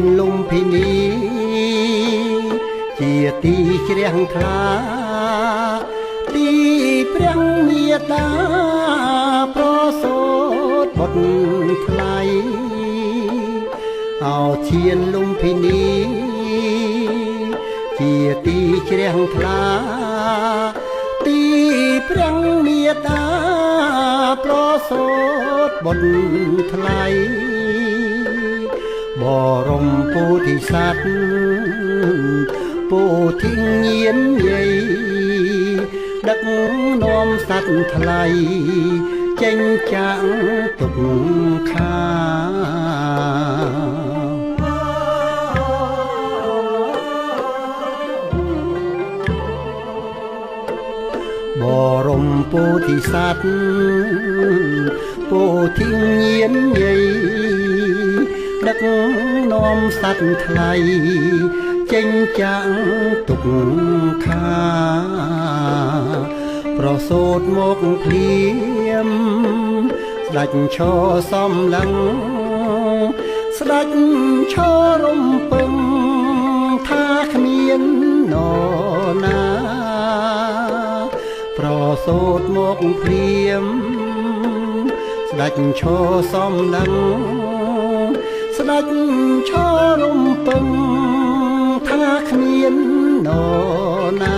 នលំពិនីជាទីជ្រះថ្លាទីព្រះមេតាប្រសូតបុត្រថ្លៃអោឈានលំពិនីជាទីជ្រះថ្លាទីព្រះមេតាប្រសូតបុត្រថ្លៃបរមពុទ្ធិសត្វពុទ្ធិញាណយាយដឹកនាំសត្វថ្លៃចេញចាក់ទុកខាបរមពុទ្ធិសត្វពុទ្ធិញាណយាយដឹកនាំសត្វថ្លៃចេញចាក់ទុកខាប្រសូតមកភ្លាមស្ដេចឈរសំឡឹងស្ដេចឈររំពឹងថាគ្មាននរណាប្រសូតមកភ្លាមស្ដេចឈរសំឡឹងស្ដេចឈររំពឹងថាគ្មាននរណា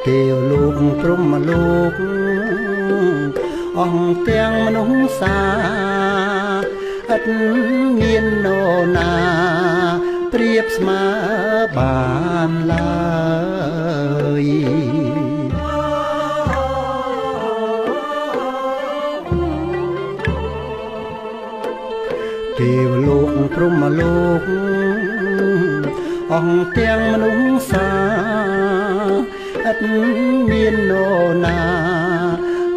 ទេវលោកព្រហ្មលោកអង្គទាំងមនុស្សសាឥតមាននរណាប្រៀបស្មើបានឡើយទេវលោកព្រហ្មលោកអង្គទាំងមនុស្សសាឥតមាននរណា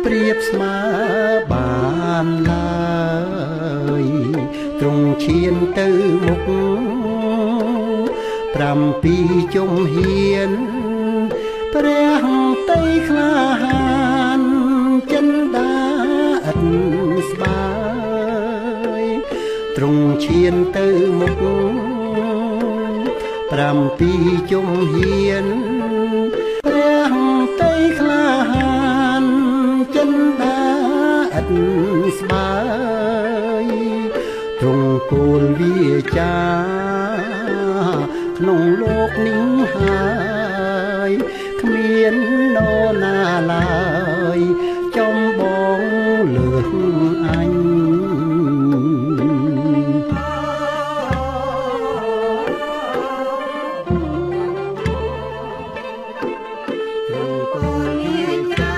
ប្រៀបស្មើបានឡើយទ្រង់ឈានទៅមុខ7ជុំហ៊ានព្រះតីក្លាហានចិន្តាឥតស្បើយទ្រង់ឈានទៅមុខ7ជុំហ៊ានព្រះតីក្លាហានចិន្តាឥតស្បើយទ្រង់គោលវាចាក្នុងលោកនេះហើយគ្មាននរណាឡើយចំបងលើកអញអង្គ